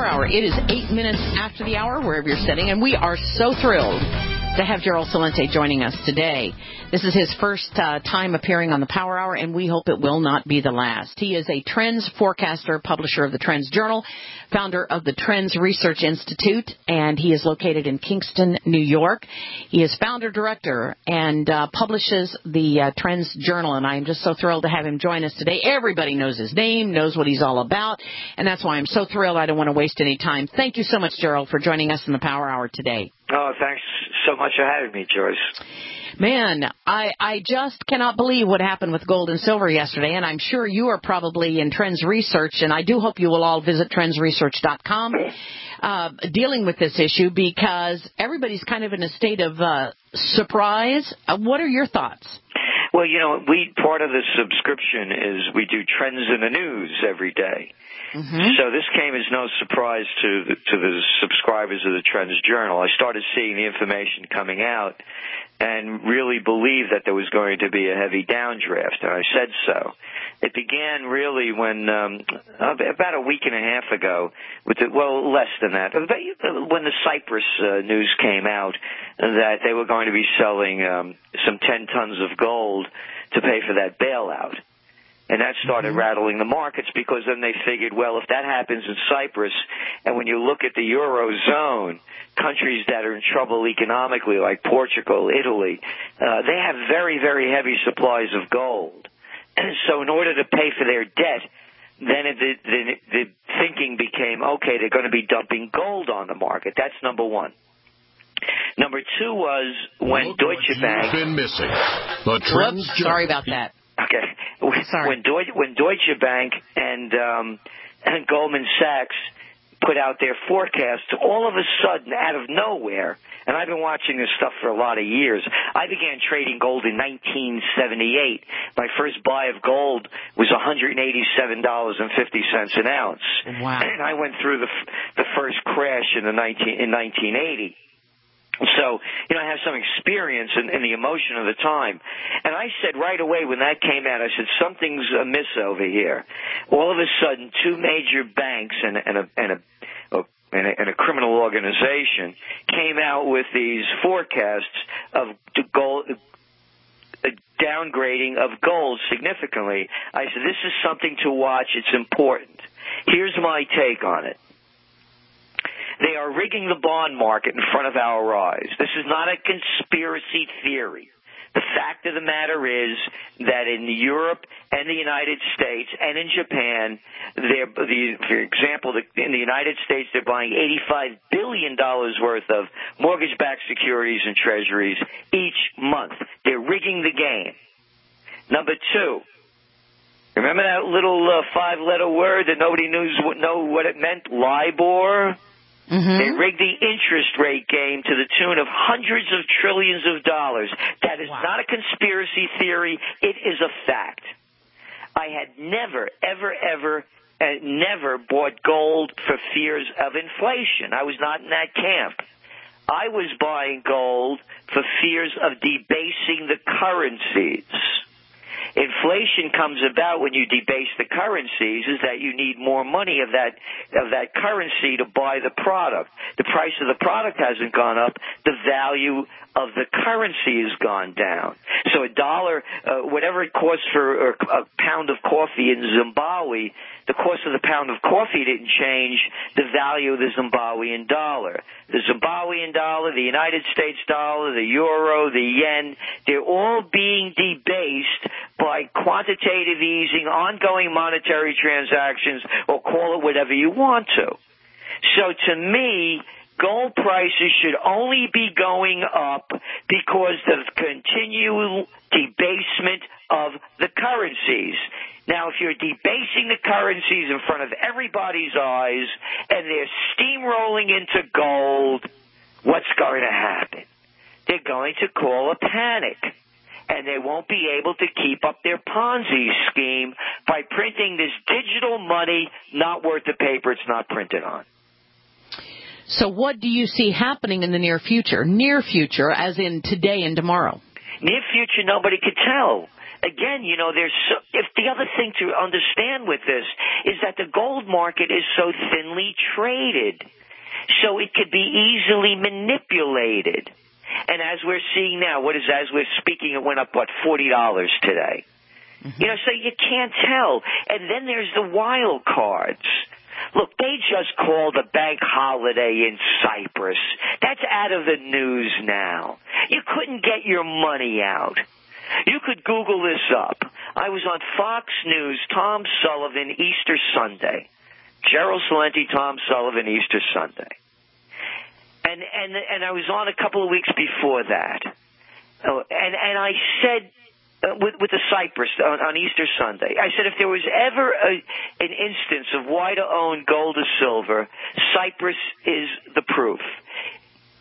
Power Hour. It is 8 minutes after the hour, wherever you're sitting, and we are so thrilled to have Gerald Celente joining us today. This is his first time appearing on the Power Hour, and we hope it will not be the last. He is a trends forecaster, publisher of the TrendsJournal, founder of the TrendsResearchInstitute, and he is located in Kingston, New York. He is founder, director, and publishes the TrendsJournal, and I am just so thrilled to have him join us today. Everybody knows his name, knows what he's all about, and that's why I'm so thrilled. I don't want to waste any time. Thank you so much, Gerald, for joining us in the Power Hour today. Oh, thanks so much for having me, Joyce. Man, I just cannot believe what happened with gold and silver yesterday, and I'm sure you are probably in Trends Research, and I do hope you will all visit TrendsResearch.com dealing with this issue because everybody's kind of in a state of surprise. What are your thoughts? Well, you know, part of the subscription is we do trends in the news every day. Mm-hmm. So this came as no surprise to the subscribers of the TrendsJournal. I started seeing the information coming out and really believed that there was going to be a heavy downdraft, and I said so. It began really when about a week and a half ago, less than that, when the Cyprus news came out that they were going to be selling some 10 tons of gold to pay for that bailout. And that started rattling the markets because then they figured, well, if that happens in Cyprus, and when you look at the Eurozone, countries that are in trouble economically like Portugal, Italy, they have very, very heavy supplies of gold. And so in order to pay for their debt, then the thinking became, okay, they're going to be dumping gold on the market. That's number one. Number two was when Deutsche Bank... Been missing. Sorry about that. Okay. Sorry. When Deutsche Bank and Goldman Sachs put out their forecasts, all of a sudden, out of nowhere, and I've been watching this stuff for a lot of years, I began trading gold in 1978. My first buy of gold was $187.50 an ounce. Wow. And I went through the first crash in 1980. So, you know, I have some experience in the emotion of the time. And I said right away when that came out, I said, something's amiss over here. All of a sudden, two major banks and a criminal organization came out with these forecasts of gold, downgrading of gold significantly. I said, this is something to watch. It's important. Here's my take on it. They are rigging the bond market in front of our eyes. This is not a conspiracy theory. The fact of the matter is that in Europe and the United States and in Japan, for example, in the United States, they're buying $85 billion worth of mortgage-backed securities and treasuries each month. They're rigging the game. Number two, remember that little five-letter word that nobody knew what it meant, LIBOR? Mm-hmm. They rigged the interest rate game to the tune of hundreds of trillions of dollars. That is not a conspiracy theory. It is a fact. I had never, ever bought gold for fears of inflation. I was not in that camp. I was buying gold for fears of debasing the currencies. Inflation comes about when you debase the currencies, is that you need more money of that currency to buy the product. The price of the product hasn't gone up. The value of the currency has gone down. So a dollar, whatever it costs for a pound of coffee in Zimbabwe, the cost of the pound of coffee didn't change the value of the Zimbabwean dollar. The Zimbabwean dollar, the United States dollar, the euro, the yen, they're all being debased by quantitative easing, ongoing monetary transactions, or call it whatever you want to. So to me, gold prices should only be going up because of continual debasement of the currencies. Now, if you're debasing the currencies in front of everybody's eyes and they're steamrolling into gold, what's going to happen? They're going to call a panic. And they won't be able to keep up their Ponzi scheme by printing this digital money not worth the paper it's not printed on. So what do you see happening in the near future? Near future, as in today and tomorrow? Near future, nobody could tell. again, if the other thing to understand with this is that the gold market is so thinly traded, so it could be easily manipulated. And as we're seeing now, as we're speaking, it went up, $40 today. Mm-hmm. So you can't tell. And then there's the wild cards. Look, they just called a bank holiday in Cyprus. That's out of the news now. You couldn't get your money out. You could Google this up. I was on Fox News, Tom Sullivan, Easter Sunday. Gerald Celente, Tom Sullivan, Easter Sunday. And I was on a couple of weeks before that. And I said, with the Cyprus on Easter Sunday, I said if there was ever an instance of why to own gold or silver, Cyprus is the proof.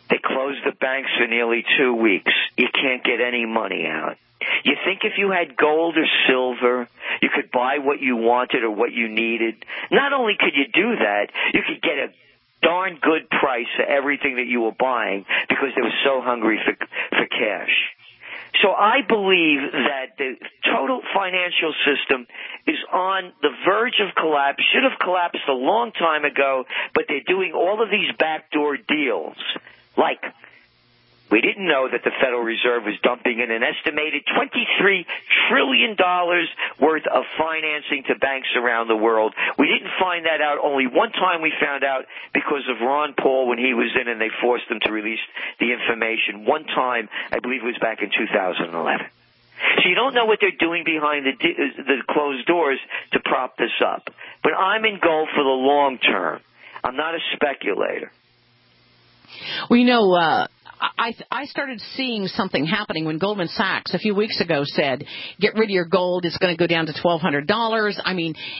They closed the banks for nearly 2 weeks. You can't get any money out. You think if you had gold or silver, you could buy what you wanted or what you needed? Not only could you do that, you could get a darn good price for everything that you were buying because they were so hungry for cash. So I believe that the total financial system is on the verge of collapse, should have collapsed a long time ago, but they're doing all of these backdoor deals. Like, we didn't know that the Federal Reserve was dumping in an estimated $23 trillion worth of financing to banks around the world. We didn't find that out. Only one time we found out because of Ron Paul when he was in and they forced him to release the information. One time, I believe it was back in 2011. So you don't know what they're doing behind the closed doors to prop this up. But I'm in gold for the long term. I'm not a speculator. Well, I started seeing something happening when Goldman Sachs a few weeks ago said, get rid of your gold, it's going to go down to $1,200.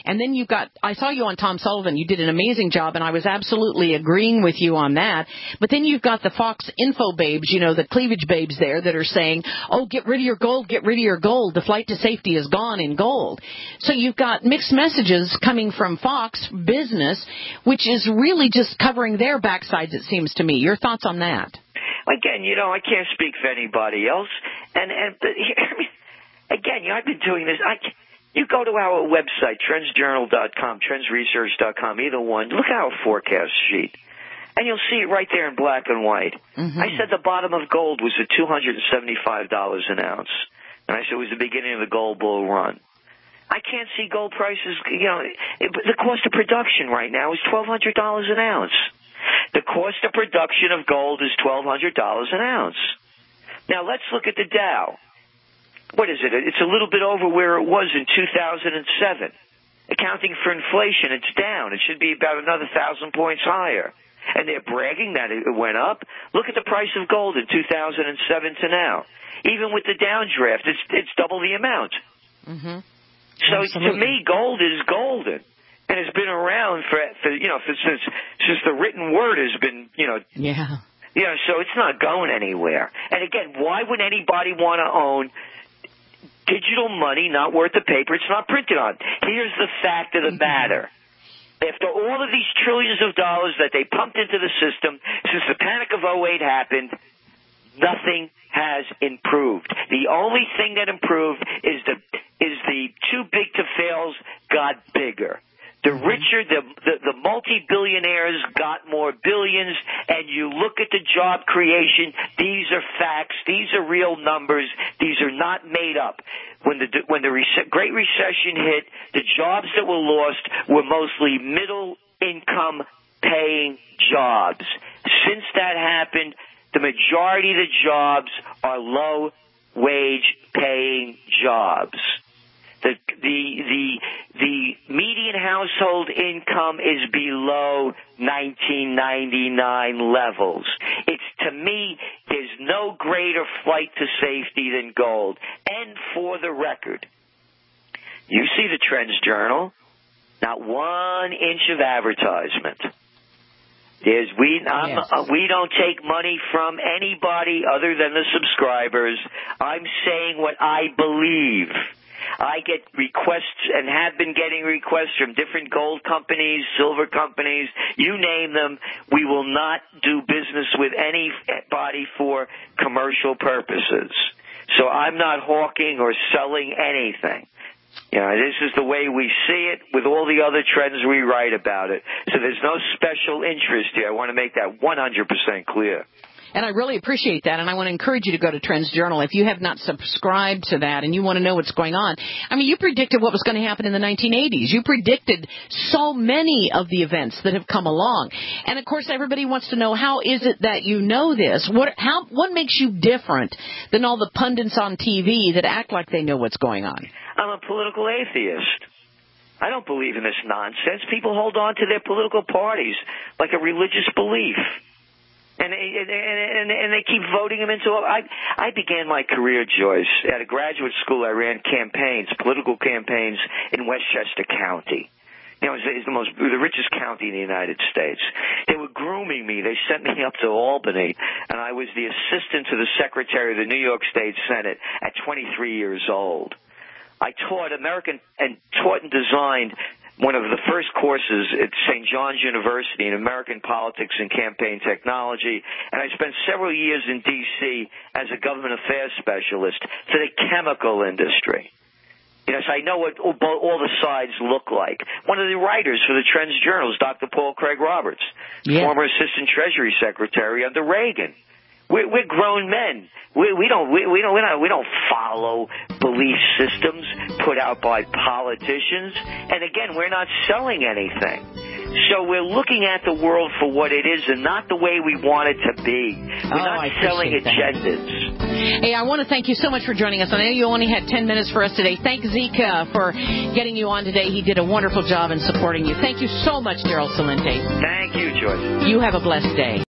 And then I saw you on Tom Sullivan, you did an amazing job, and I was absolutely agreeing with you on that. But then you've got the Fox Info babes, the cleavage babes there that are saying, oh, get rid of your gold, get rid of your gold. The flight to safety is gone in gold. So you've got mixed messages coming from Fox Business, which is really just covering their backsides, it seems to me. Your thoughts on that? Again, I can't speak for anybody else. I've been doing this. You go to our website, TrendsJournal.com, TrendsResearch.com, either one. Look at our forecast sheet, and you'll see it right there in black and white. Mm-hmm. I said the bottom of gold was at $275 an ounce, and I said it was the beginning of the gold bull run. I can't see gold prices. The cost of production right now is $1,200 an ounce. The cost of production of gold is $1,200 an ounce. Now, let's look at the Dow. What is it? It's a little bit over where it was in 2007. Accounting for inflation, it's down. It should be about another 1,000 points higher. And they're bragging that it went up. Look at the price of gold in 2007 to now. Even with the downdraft, it's double the amount. Mm-hmm. So to me, gold is golden. And it's been around since the written word has been, Yeah. So it's not going anywhere. And again, why would anybody want to own digital money not worth the paper it's not printed on? Here's the fact of the matter. After all of these trillions of dollars that they pumped into the system since the panic of 2008 happened, nothing has improved. The only thing that improved is the too big to fails got bigger. The richer, the multi-billionaires got more billions, and you look at the job creation, these are facts, these are real numbers, these are not made up. When the Great Recession hit, the jobs that were lost were mostly middle-income paying jobs. Since that happened, the majority of the jobs are low-wage paying jobs. The median household income is below 1999 levels. To me, there's no greater flight to safety than gold. And for the record, you see the Trends Journal, not 1 inch of advertisement. We don't take money from anybody other than the subscribers. I'm saying what I believe. I get requests and have been getting requests from different gold companies, silver companies, you name them. We will not do business with anybody for commercial purposes. So I'm not hawking or selling anything. You know, this is the way we see it with all the other trends we write about it. So there's no special interest here. I want to make that 100% clear. And I really appreciate that, and I want to encourage you to go to TrendsJournal. If you have not subscribed to that and you want to know what's going on, I mean, you predicted what was going to happen in the 1980s. You predicted so many of the events that have come along. And, of course, everybody wants to know, how is it that you know this? What makes you different than all the pundits on TV that act like they know what's going on? I'm a political atheist. I don't believe in this nonsense. People hold on to their political parties like a religious belief. And they keep voting them into. I began my career, Joyce, at a graduate school. I ran campaigns, political campaigns in Westchester County. You know, it's the richest county in the United States. They were grooming me. They sent me up to Albany, and I was the assistant to the secretary of the New York State Senate at 23 years old. I taught and designed one of the first courses at St. John's University in American Politics and Campaign Technology, and I spent several years in D.C. as a government affairs specialist for the chemical industry. Yes, I know what all the sides look like. One of the writers for the TrendsJournal is Dr. Paul Craig Roberts, former Assistant Treasury Secretary under Reagan. We're grown men. We don't follow belief systems put out by politicians. And again, we're not selling anything. So we're looking at the world for what it is and not the way we want it to be. We're not selling agendas. Hey, I want to thank you so much for joining us. I know you only had 10 minutes for us today. Thank Zeke for getting you on today. He did a wonderful job in supporting you. Thank you so much, Gerald Celente. Thank you, Joyce. You have a blessed day.